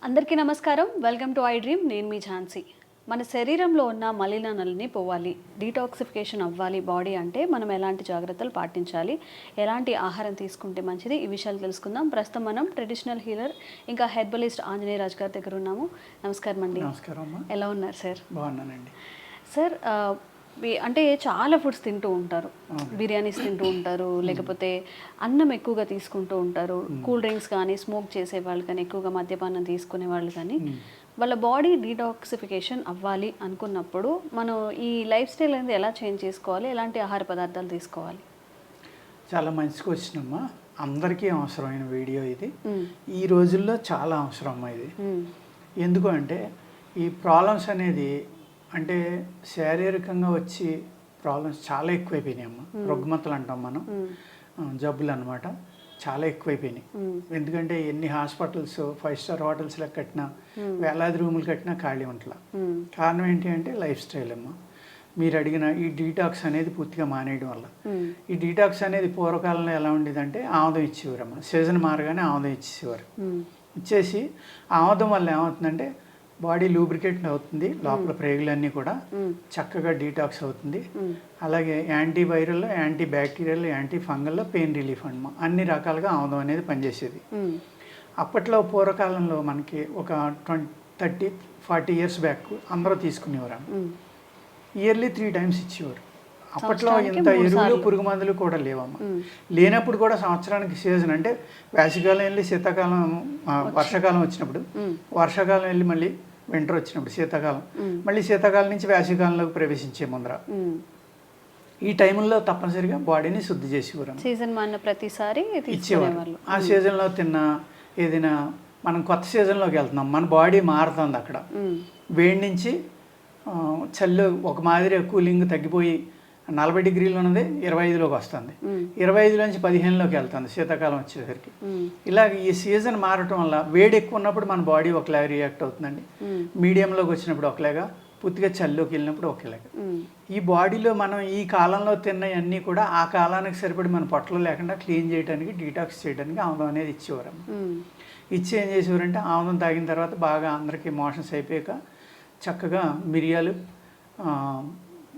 అందరికీ నమస్కారం. Welcome to I dream. నేను మీ ఝాన్సీ. మన శరీరంలో ఉన్న మలినాలని పోవాలి, డీటాక్సిఫికేషన్ అవ్వాలి బాడీ అంటే మనం ఎలాంటి జాగ్రత్తలు పాటించాలి, ఎలాంటి ఆహారం తీసుకుంటే మంచిది, ఈ విషయాలు తెలుసుకుందాం. ప్రస్తుతం మనం ట్రెడిషనల్ హీలర్ ఇంకా హెర్బలిస్ట్ ఆంజనేయ రాజు గారి దగ్గర ఉన్నాము. నమస్కారం అండి. నమస్కారం అమ్మా. ఎలా ఉన్నారు సార్? బాగున్నానండి సార్. అంటే చాలా ఫుడ్స్ తింటూ ఉంటారు, బిర్యానీస్ తింటూ ఉంటారు, లేకపోతే అన్నం ఎక్కువగా తీసుకుంటూ ఉంటారు, కూల్ డ్రింక్స్ కానీ స్మోక్ చేసే వాళ్ళు కానీ ఎక్కువగా మద్యపానం తీసుకునే వాళ్ళు కానీ వాళ్ళ బాడీ డీటాక్సిఫికేషన్ అవ్వాలి అనుకున్నప్పుడు మనం ఈ లైఫ్ స్టైల్ అనేది ఎలా చేంజ్ చేసుకోవాలి, ఎలాంటి ఆహార పదార్థాలు తీసుకోవాలి? చాలా మంచి క్వశ్చన్ అమ్మా. అందరికీ అవసరమైన వీడియో ఇది. ఈ రోజుల్లో చాలా అవసరం అమ్మా ఇది. ఎందుకు అంటే ఈ ప్రాబ్లమ్స్ అనేది అంటే శారీరకంగా వచ్చి ప్రాబ్లమ్స్ చాలా ఎక్కువైపోయినాయి అమ్మ. రుగ్మతలు అంటాం మనం, జబ్బులు అనమాట, చాలా ఎక్కువైపోయినాయి. ఎందుకంటే ఎన్ని హాస్పిటల్స్ 5 స్టార్ హోటల్స్లో కట్టినా, వేలాది రూములు కట్టినా ఖాళీ ఉంటలా. కారణం ఏంటి అంటే లైఫ్ స్టైల్ అమ్మ. మీరు అడిగిన ఈ డీటాక్స్ అనేది పూర్తిగా మానేయడం వల్ల. ఈ డీటాక్స్ అనేది పూర్వకాలంలో ఎలా ఉండేదంటే ఆముదం ఇచ్చేవారు అమ్మ. సీజన్ మారగానే ఆముదం ఇచ్చేసేవారు. ఇచ్చేసి ఆముదం వల్ల ఏమవుతుందంటే బాడీ లూబ్రికేట్ అవుతుంది, లోపల ప్రేగులన్నీ కూడా చక్కగా డీటాక్స్ అవుతుంది. అలాగే యాంటీవైరల్, యాంటీ బ్యాక్టీరియల్, యాంటీ ఫంగల్లో పెయిన్ రిలీఫ్ అన్నమా అన్ని రకాలుగా ఆముదం అనేది పనిచేసేది. అప్పట్లో పూర్వకాలంలో మనకి ఒక 30-40 ఇయర్స్ బ్యాక్ అందరూ తీసుకునేవారు. ఇయర్లీ 3 టైమ్స్ ఇచ్చేవారు. అప్పట్లో ఇంత ఎరువులు పురుగు మందులు కూడా లేవమ్మా. లేనప్పుడు కూడా సంవత్సరానికి సీజన్ అంటే వేసవికాలం వెళ్ళి శీతాకాలం, వర్షాకాలం వచ్చినప్పుడు, వర్షాకాలం వెళ్ళి మళ్ళీ వింటర్ వచ్చినప్పుడు శీతాకాలం, మళ్ళీ శీతాకాలం నుంచి వేసవికాలంలోకి ప్రవేశించే ముందర ఈ టైంలో తప్పనిసరిగా బాడీని శుద్ధి చేసేవారు. సీజన్ మారిన ప్రతిసారి ఇచ్చేవారు. ఆ సీజన్లో తిన్న ఏదైనా మనం కొత్త సీజన్లోకి వెళ్తున్నాం, మన బాడీ మారుతుంది. అక్కడ వేడి నుంచి చల్లు ఒక మాదిరి కూలింగ్ తగ్గిపోయి 40 డిగ్రీలు ఉన్నది 25లోకి వస్తుంది, 25 నుంచి 15లోకి వెళ్తుంది శీతాకాలం వచ్చేసరికి. ఇలాగ ఈ సీజన్ మారటం వల్ల వేడి ఎక్కువ ఉన్నప్పుడు మన బాడీ ఒకలాగా రియాక్ట్ అవుతుందండి, మీడియంలోకి వచ్చినప్పుడు ఒకలాగా, పూర్తిగా చల్లోకి వెళ్ళినప్పుడు ఒకలాగా. ఈ బాడీలో మనం ఈ కాలంలో తిన్నవన్నీ కూడా ఆ కాలానికి సరిపడి మన పొట్టలో లేకుండా క్లీన్ చేయడానికి, డీటాక్స్ చేయడానికి ఆముదం అనేది ఇచ్చేవారు. ఇచ్చి ఏం చేసేవారంటే ఆముదం తాగిన తర్వాత బాగా అందరికీ మోషన్స్ అయిపోయాక చక్కగా మిరియాలు,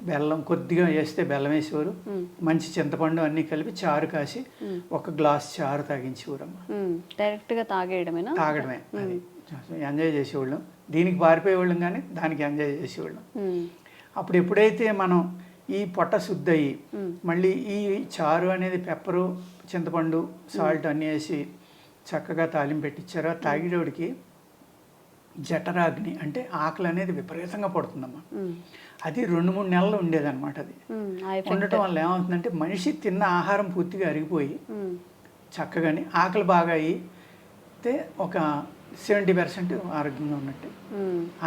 బెల్లం కొద్దిగా వేస్తే బెల్లం వేసేవారు, మంచి చింతపండు అన్నీ కలిపి చారు కాసి 1 గ్లాస్ చారు తాగించేవారమ్మ. డైరెక్ట్గా తాగడమే, అది ఎంజాయ్ చేసేవాళ్ళం. దీనికి పారిపోయేవాళ్ళం కానీ దానికి ఎంజాయ్ చేసేవాళ్ళం. అప్పుడు ఎప్పుడైతే మనం ఈ పొట్ట శుద్ధి అయ్యి మళ్ళీ ఈ చారు అనేది పెప్పరు, చింతపండు, సాల్ట్ అన్నీ వేసి చక్కగా తాలింపు పెట్టించారో తాగేటోడికి జఠరాగ్ని అంటే ఆకలి అనేది విపరీతంగా పడుతుందమ్మా. అది 2-3 నెలలు ఉండేదన్నమాట. అది ఉండటం వల్ల ఏమవుతుందంటే మనిషి తిన్న ఆహారం పూర్తిగా అరిగిపోయి చక్కగాని ఆకలి బాగా అయితే ఒక 70% ఆరోగ్యంగా ఉన్నట్టు.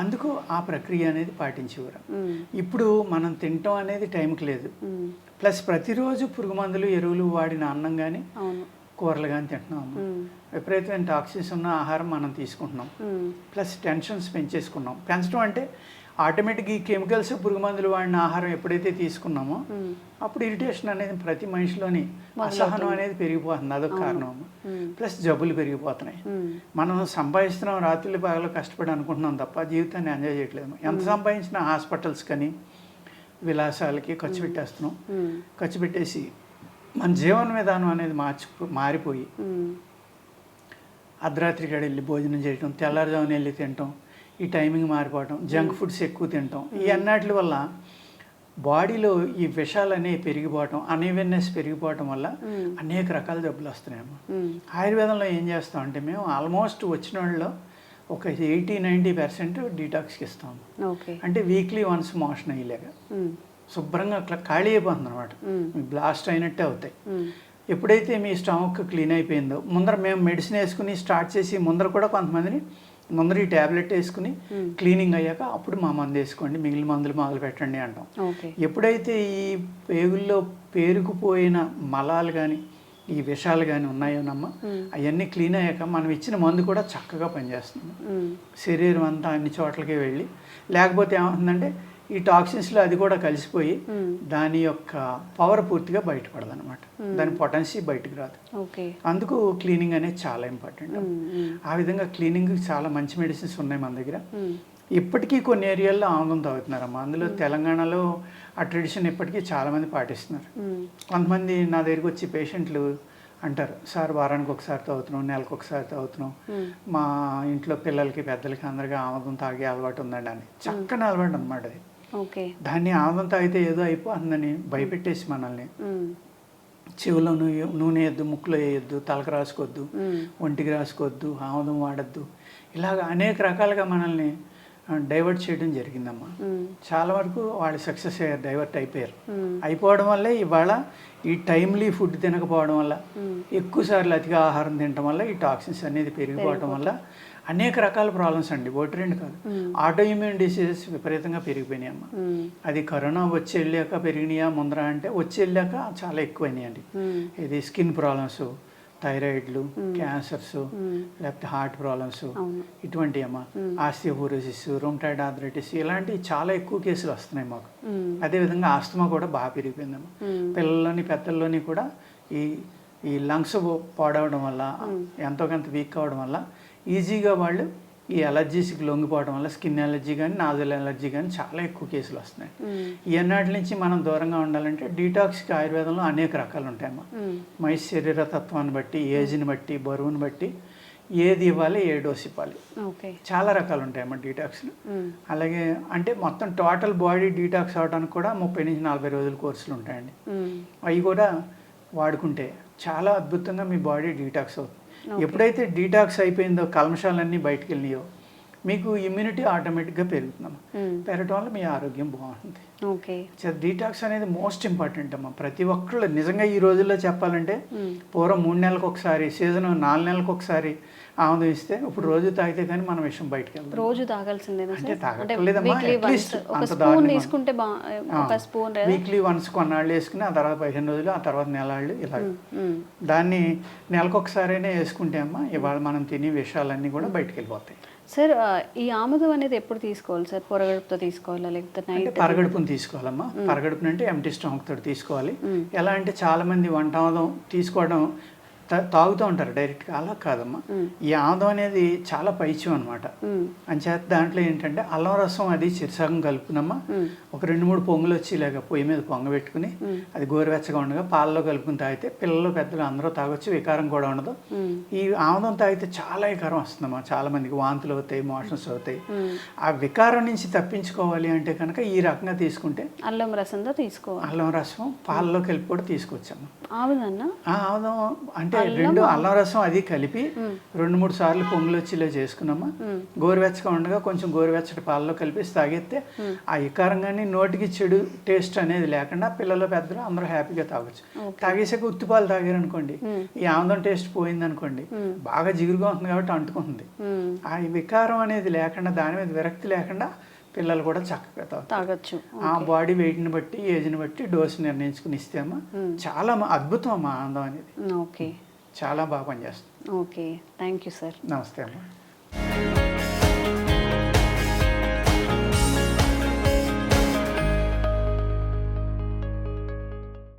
అందుకు ఆ ప్రక్రియ అనేది పాటించేవారు. ఇప్పుడు మనం తినటం అనేది టైంకి లేదు. ప్లస్ ప్రతిరోజు పురుగు మందులు, ఎరువులు వాడిన అన్నం కానీ కూరలు కానీ తింటున్నాం. విపరీతమైన టాక్సిన్స్ ఉన్న ఆహారం మనం తీసుకుంటున్నాం. ప్లస్ టెన్షన్స్ పెంచేసుకున్నాం. పెంచడం అంటే ఆటోమేటిక్గా ఈ కెమికల్స్, పురుగు మందులు వాడిన ఆహారం ఎప్పుడైతే తీసుకున్నామో అప్పుడు ఇరిటేషన్ అనేది ప్రతి మనిషిలోని అసహనం అనేది పెరిగిపోతుంది. అదొక కారణం. ప్లస్ జబ్బులు పెరిగిపోతున్నాయి. మనం సంపాదిస్తున్నాం, రాత్రులు పగలు కష్టపడి అనుకుంటున్నాం తప్ప జీవితాన్ని ఎంజాయ్ చేయట్లేదు. ఎంత సంపాదించినా హాస్పిటల్స్ కానీ విలాసాలకి ఖర్చు పెట్టేస్తున్నాం. ఖర్చు పెట్టేసి మన జీవన విధానం అనేది మారిపోయి అర్ధరాత్రి కాడ వెళ్ళి భోజనం చేయటం, తెల్లారుజామున వెళ్ళి తినటం, ఈ టైమింగ్ మారిపోవటం, జంక్ ఫుడ్స్ ఎక్కువ తినటం, ఈ అన్నిటి వల్ల బాడీలో ఈ విషాలు అనేవి పెరిగిపోవటం, అన్ఈవెన్నెస్ పెరిగిపోవటం వల్ల అనేక రకాల జబ్బులు వస్తున్నాయమ్మా. ఆయుర్వేదంలో ఏం చేస్తామంటే మేము ఆల్మోస్ట్ వచ్చిన వాళ్ళలో ఒక 80-90% డీటాక్స్కి ఇస్తాము. అంటే వీక్లీ వన్స్ మోషన్ అయ్యేలాగా శుభ్రంగా అట్లా ఖాళీ అయిపోతుంది అనమాట. మీకు బ్లాస్ట్ అయినట్టే అవుతాయి. ఎప్పుడైతే మీ స్టమక్ క్లీన్ అయిపోయిందో ముందర మేము మెడిసిన్ వేసుకుని స్టార్ట్ చేసి ముందర కూడా కొంతమందిని ముందర ఈ ట్యాబ్లెట్ వేసుకుని క్లీనింగ్ అయ్యాక అప్పుడు మా మందు వేసుకోండి, మిగిలిన మందులు మొదలు పెట్టండి అంటాం. ఎప్పుడైతే ఈ పేగుల్లో పేరుకుపోయిన మలాలు కానీ ఈ విషాలు కానీ ఉన్నాయోనమ్మా, అవన్నీ క్లీన్ అయ్యాక మనం ఇచ్చిన మందు కూడా చక్కగా పనిచేస్తుంది. శరీరం అంతా అన్ని చోట్లకి వెళ్ళి, లేకపోతే ఏమవుతుందంటే ఈ టాక్సిన్స్లో అది కూడా కలిసిపోయి దాని యొక్క పవర్ పూర్తిగా బయటపడదు అనమాట, దాని పొటెన్సీ బయటకు రాదు. ఓకే. అందుకు క్లీనింగ్ అనేది చాలా ఇంపార్టెంట్. ఆ విధంగా క్లీనింగ్ చాలా మంచి మెడిసిన్స్ ఉన్నాయి మన దగ్గర. ఇప్పటికీ కొన్ని ఏరియాల్లో ఆముదం తాగుతున్నారమ్మా. అందులో తెలంగాణలో ఆ ట్రెడిషన్ ఇప్పటికీ చాలామంది పాటిస్తున్నారు. కొంతమంది నా దగ్గరికి వచ్చి పేషెంట్లు అంటారు, సార్ వారానికి ఒకసారి తాగుతున్నాం, నెలకు ఒకసారి తాగుతున్నాం, మా ఇంట్లో పిల్లలకి పెద్దలకి అందరికీ ఆముదం తాగే అలవాటు ఉందండి అని. చక్కని అలవాటు అనమాట అది. ఓకే. దాన్ని ఆముదం తాగితే ఏదో అయిపోతుందని భయపెట్టేసి మనల్ని చెవులో నూనె వేయద్దు, ముక్కులో వేయద్దు, తలకు రాసుకోవద్దు, ఒంటికి రాసుకోవద్దు, ఆముదం వాడద్దు, ఇలాగ అనేక రకాలుగా మనల్ని డైవర్ట్ చేయడం జరిగిందమ్మా. చాలా వరకు వాళ్ళు సక్సెస్ అయ్యారు, డైవర్ట్ అయిపోయారు. అయిపోవడం వల్లే ఇవాళ ఈ టైమ్లీ ఫుడ్ తినకపోవడం వల్ల, ఎక్కువసార్లు అతిగా ఆహారం తినడం వల్ల ఈ టాక్సిన్స్ అనేది పెరిగిపోవడం వల్ల అనేక రకాల ప్రాబ్లమ్స్ అండి, ఒకటి రెండు కాదు. ఆటో ఇమ్యూన్ డిసీజెస్ విపరీతంగా పెరిగిపోయినాయి అమ్మ. అది కరోనా వచ్చి వెళ్ళాక పెరిగినాయా ముందర అంటే వచ్చి వెళ్ళాక చాలా ఎక్కువైనాయి అండి. ఇది స్కిన్ ప్రాబ్లమ్స్, థైరాయిడ్లు, క్యాన్సర్స్, లేకపోతే హార్ట్ ప్రాబ్లమ్స్, ఇటువంటి అమ్మ, ఆస్టియోపోరోసిస్, రొమటాయిడ్ ఆర్థరైటిస్, ఇలాంటివి చాలా ఎక్కువ కేసులు వస్తున్నాయి మాకు. అదేవిధంగా ఆస్తమా కూడా బాగా పెరిగిపోయిందమ్మా. పిల్లల్లోని పెద్దల్లోని కూడా ఈ లంగ్స్ పాడవడం వల్ల, ఎంతో కొంత వీక్ అవ్వడం వల్ల ఈజీగా వాళ్ళు ఈ అలర్జీస్కి లొంగిపోవడం వల్ల స్కిన్ ఎలర్జీ కానీ నాజల్ ఎలర్జీ కానీ చాలా ఎక్కువ కేసులు వస్తున్నాయి. ఈ అన్నిటి నుంచి మనం దూరంగా ఉండాలంటే డీటాక్స్కి ఆయుర్వేదంలో అనేక రకాలు ఉంటాయమ్మా. మనిషి శరీరతత్వాన్ని బట్టి, ఏజ్ని బట్టి, బరువుని బట్టి ఏది ఇవ్వాలి, ఏ డోస్ ఇవ్వాలి, చాలా రకాలు ఉంటాయమ్మా డీటాక్స్లు. అలాగే అంటే మొత్తం టోటల్ బాడీ డీటాక్స్ అవడానికి కూడా 30 నుంచి 40 రోజుల కోర్సులు ఉంటాయండి. అవి కూడా వాడుకుంటే చాలా అద్భుతంగా మీ బాడీ డీటాక్స్ అవుతుంది. ఎప్పుడైతే డీటాక్స్ అయిపోయిందో, కల్మషాలన్నీ బయటకు వెళ్ళినాయో, మీకు ఇమ్యూనిటీ ఆటోమేటిక్గా పెరుగుతుందమ్మా. పెరగడం వల్ల మీ ఆరోగ్యం బాగుంటుంది. డీటాక్స్ అనేది మోస్ట్ ఇంపార్టెంట్ అమ్మా. ప్రతి ఒక్కళ్ళు నిజంగా ఈ రోజుల్లో చెప్పాలంటే, పూర్వం 3 నెలలకు ఒకసారి, సీజన్ 4 నెలలకు ఒకసారి ఆముదం ఇస్తే, ఇప్పుడు రోజు తాగితే కానీ మన విషయం బయటకు వెళ్తాం. రోజు తాగాల్సిందేనా? అంటే తాగట్లేదమ్మా, అట్లీస్ట్ వీక్లీ వన్స్ కొన్నాళ్ళు వేసుకుని, ఆ తర్వాత 15 రోజులు, ఆ తర్వాత నెలాళ్ళు, ఇలా దాన్ని నెలకు ఒకసారైనా వేసుకుంటే అమ్మా ఇవాళ మనం తినే విషయాలన్నీ కూడా బయటకు వెళ్ళిపోతాయి. సార్, ఈ ఆముదం అనేది ఎప్పుడు తీసుకోవాలి సార్? పొరగడుపుతో తీసుకోవాలా లేకపోతే నైట్? పరగడుపుని తీసుకోవాలమ్మా. పరగడుపుని అంటే ఎంటీ స్టమక్ తోటి తీసుకోవాలి. ఎలా అంటే చాలా మంది వంట ఆముదం తీసుకోవడం తాగుతూ ఉంటారు డైరెక్ట్గా, అలా కాదమ్మా. ఈ ఆముదం అనేది చాలా పైచ్యం అనమాట. అంచేత దాంట్లో ఏంటంటే అల్లం రసం అది చిరుసగం కలుపుకునమ్మా, ఒక 2-3 పొంగులు వచ్చి ఇలాగ పొయ్యి మీద పొంగ పెట్టుకుని, అది గోరువెచ్చగా ఉండగా పాలలో కలుపుకుని తాగితే పిల్లలు పెద్దలు అందరూ తాగొచ్చు, వికారం కూడా ఉండదు. ఈ ఆముదం తాగితే చాలా వికారం వస్తుందమ్మా. చాలా మందికి వాంతులు అవుతాయి, మోషన్స్ అవుతాయి. ఆ వికారం నుంచి తప్పించుకోవాలి అంటే కనుక ఈ రకంగా తీసుకుంటే అల్లం రసంతో తీసుకోవాలి. అల్లం రసం పాలలో కలిపి కూడా తీసుకోవచ్చమ్మా. ఆముదం అంటే 2 అల్లం రసం అది కలిపి 2-3 సార్లు పొంగులు వచ్చి ఇలా చేసుకున్నామా, గోరువెచ్చగా ఉండగా కొంచెం గోరువెచ్చటి పాలలో కలిపి తాగితే ఆ వికారం కానీ నోటికి చెడు టేస్ట్ అనేది లేకుండా పిల్లలు పెద్దలు అందరూ హ్యాపీగా తాగొచ్చు. తాగేసాక ఉత్తిపాలు తాగారనుకోండి, ఈ ఆముదం టేస్ట్ పోయింది అనుకోండి, బాగా జిగురుగా ఉంటుంది కాబట్టి అంటుకుంటుంది. ఆ వికారం అనేది లేకుండా, దాని మీద విరక్తి లేకుండా పిల్లలు కూడా చక్కగా తాగొచ్చు. ఆ బాడీ వెయిట్ని బట్టి, ఏజ్ని బట్టి డోసు నిర్ణయించుకుని ఇస్తేమా చాలా అద్భుతం అమ్మా ఆనందం అనేది. చాలా బాగా పనిచేస్తుంది. Okay, thank you sir. నమస్తే అమ్మా.